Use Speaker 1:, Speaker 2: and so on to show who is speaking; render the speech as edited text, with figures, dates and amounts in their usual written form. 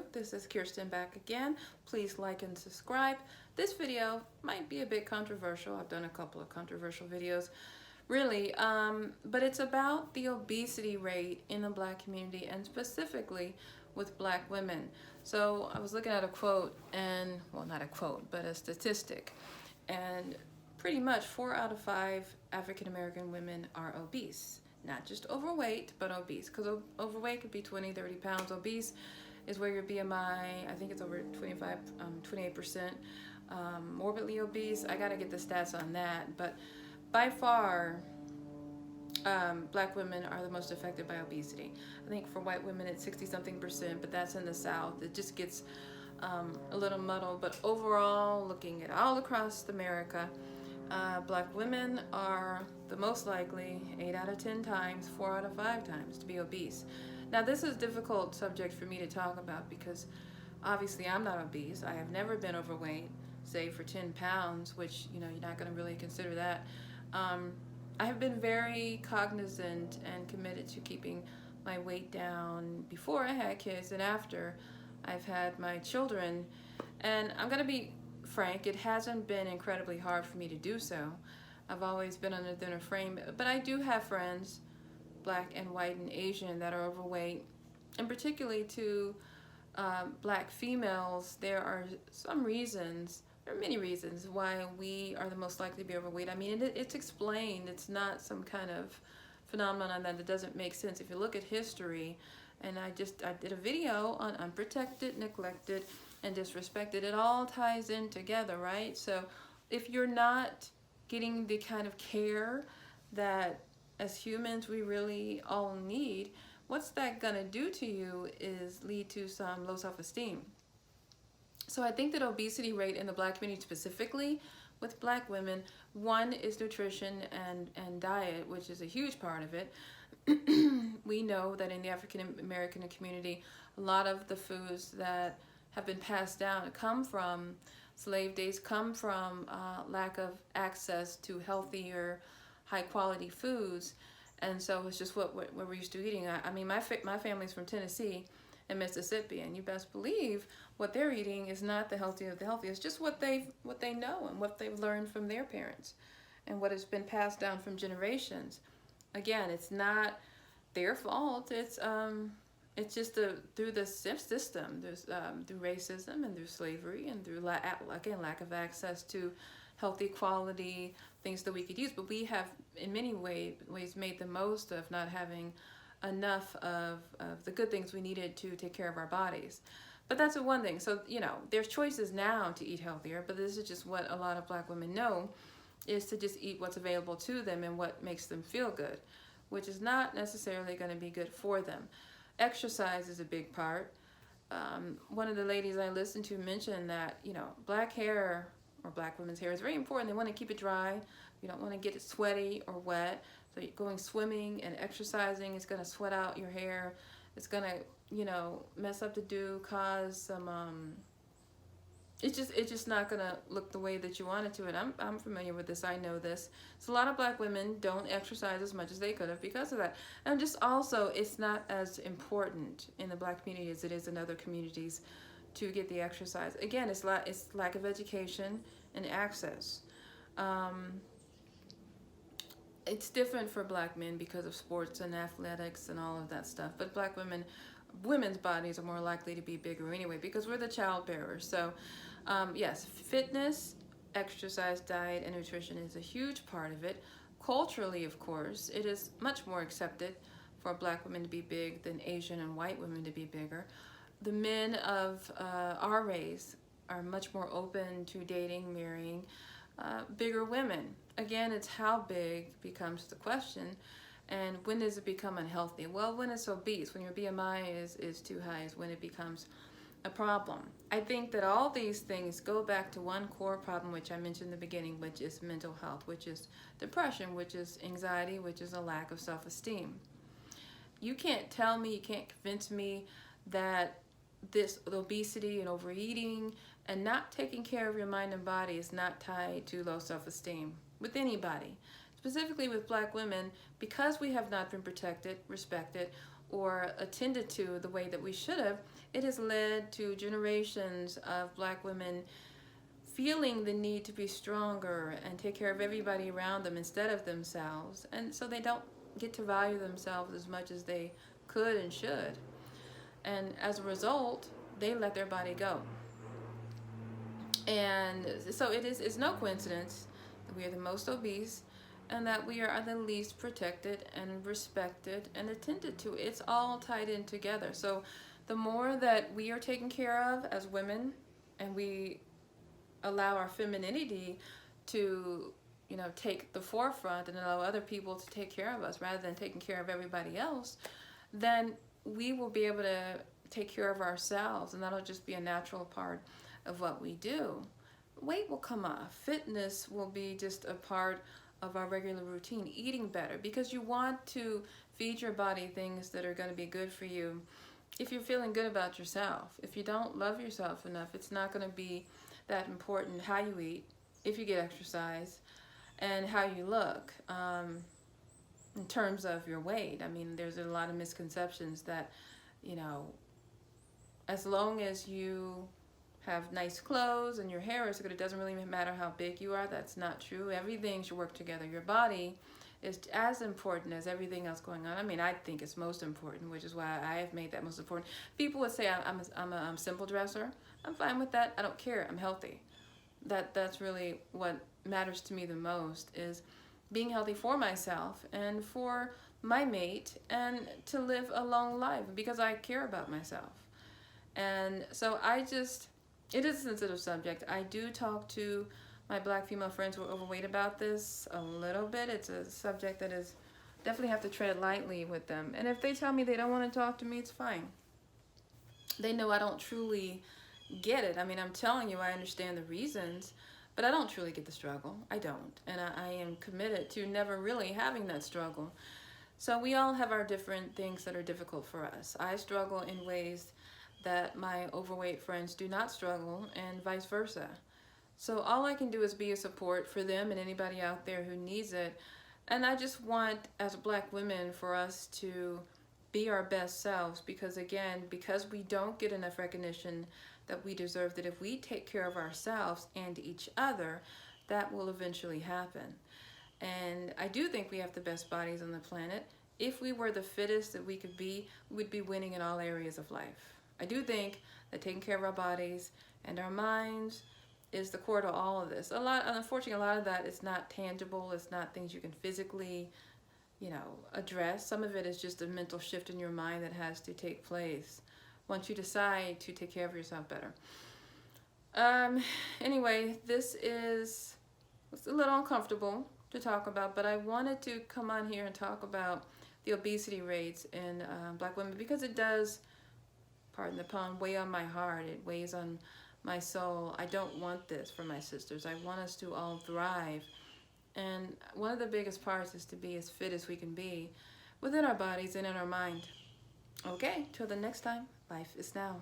Speaker 1: you. This is Kirsten back again. Please like and subscribe. This video might be a bit controversial. I've done a couple of controversial videos, really, but it's about the obesity rate in the Black community and specifically with Black women. So I was looking at a quote and, well, not a quote, but a statistic, and pretty much 4 out of 5 African American women are obese. Not just overweight, but obese, because overweight could be 20, 30 pounds. Obese is where your BMI, I think it's over 25, 28%. Morbidly obese, I gotta get the stats on that, but by far, Black women are the most affected by obesity. I think for white women it's 60-something%, but that's in the South. It just gets a little muddled, but overall, looking at all across America, Black women are the most likely 8 out of 10 times, 4 out of 5 times to be obese. Now this is a difficult subject for me to talk about because obviously I'm not obese. I have never been overweight, say for 10 pounds, which you're not going to really consider that. I have been very cognizant and committed to keeping my weight down before I had kids and after I've had my children, and I'm going to be frank, it hasn't been incredibly hard for me to do so. I've always been on a thinner frame, but I do have friends, Black and white and Asian, that are overweight, and particularly to Black females, there are some reasons, there are many reasons why we are the most likely to be overweight. I mean, it's explained. It's not some kind of phenomenon that doesn't make sense. If you look at history, and I did a video on unprotected, neglected, and disrespected. It all ties in together, right? So if you're not getting the kind of care that as humans we really all need, what's that gonna do to you is lead to some low self-esteem. So I think that obesity rate in the Black community, specifically with Black women, one is nutrition and diet, which is a huge part of it. We know that in the African American community, a lot of the foods that have been passed down come from slave days, come from lack of access to healthier, high quality foods, and so it's just what we're used to eating. I mean, my family's from Tennessee and Mississippi, and you best believe what they're eating is not the healthiest of the healthiest, just what they know and what they've learned from their parents and what has been passed down from generations. Again, it's not their fault. It's just through the system. There's through racism and through slavery and through lack of access to healthy quality things that we could use. But we have in many ways made the most of not having enough of the good things we needed to take care of our bodies. But that's one thing. So there's choices now to eat healthier, but this is just what a lot of Black women know, is to just eat what's available to them and what makes them feel good, which is not necessarily going to be good for them. Exercise is a big part. One of the ladies I listened to mentioned that, Black hair or Black women's hair is very important. They want to keep it dry. You don't want to get it sweaty or wet. So going swimming and exercising is going to sweat out your hair. It's going to, mess up the dew, cause some, it's just not going to look the way that you want it to. And I'm familiar with this. I know this. So a lot of Black women don't exercise as much as they could have because of that. And just also, it's not as important in the Black community as it is in other communities to get the exercise. Again, it's lack of education and access. It's different for Black men because of sports and athletics and all of that stuff. But Black women's bodies are more likely to be bigger anyway because we're the child bearers. So yes, fitness, exercise, diet, and nutrition is a huge part of it. Culturally, of course, it is much more accepted for Black women to be big than Asian and white women to be bigger. The men of our race are much more open to dating, marrying bigger women. Again, it's how big becomes the question, and when does it become unhealthy? Well, when it's obese, when your BMI is too high, is when it becomes a problem. I think that all these things go back to one core problem, which I mentioned in the beginning, which is mental health, which is depression, which is anxiety, which is a lack of self-esteem. You can't tell me, you can't convince me that this obesity and overeating and not taking care of your mind and body is not tied to low self-esteem with anybody. Specifically with Black women, because we have not been protected, respected, or attended to the way that we should have, it has led to generations of Black women feeling the need to be stronger and take care of everybody around them instead of themselves. And so they don't get to value themselves as much as they could and should. And as a result, they let their body go. And so it's no coincidence that we are the most obese and that we are the least protected and respected and attended to. It's all tied in together. So the more that we are taken care of as women, and we allow our femininity to, take the forefront and allow other people to take care of us rather than taking care of everybody else, then we will be able to take care of ourselves, and that'll just be a natural part of what we do. Weight will come off. Fitness will be just a part of our regular routine. Eating better, because you want to feed your body things that are going to be good for you. If you're feeling good about yourself, if you don't love yourself enough, it's not going to be that important how you eat, if you get exercise, and how you look in terms of your weight. I mean, there's a lot of misconceptions that, as long as you have nice clothes and your hair is good, it doesn't really matter how big you are. That's not true. Everything should work together. Your body is as important as everything else going on. I mean, I think it's most important, which is why I have made that most important. People would say I'm a simple dresser. I'm fine with that. I don't care. I'm healthy. That's really what matters to me the most, is being healthy for myself and for my mate, and to live a long life because I care about myself. And so it is a sensitive subject. I do talk to my Black female friends who are overweight about this a little bit. It's a subject that is definitely have to tread lightly with them. And if they tell me they don't want to talk to me, it's fine. They know I don't truly get it. I mean, I'm telling you, I understand the reasons, but I don't truly get the struggle. I don't. And I am committed to never really having that struggle. So we all have our different things that are difficult for us. I struggle in ways that my overweight friends do not struggle, and vice versa. So all I can do is be a support for them and anybody out there who needs it. And I just want, as Black women, for us to be our best selves, because again, because we don't get enough recognition that we deserve, that if we take care of ourselves and each other, that will eventually happen. And I do think we have the best bodies on the planet. If we were the fittest that we could be, we'd be winning in all areas of life. I do think that taking care of our bodies and our minds is the core to all of this. Unfortunately, a lot of that is not tangible. It's not things you can physically, address. Some of it is just a mental shift in your mind that has to take place once you decide to take care of yourself better. Anyway, it's a little uncomfortable to talk about, but I wanted to come on here and talk about the obesity rates in Black women, because it does, pardon the pun, weigh on my heart. It weighs on my soul. I don't want this for my sisters. I want us to all thrive. And one of the biggest parts is to be as fit as we can be within our bodies and in our mind. Okay, till the next time, life is now.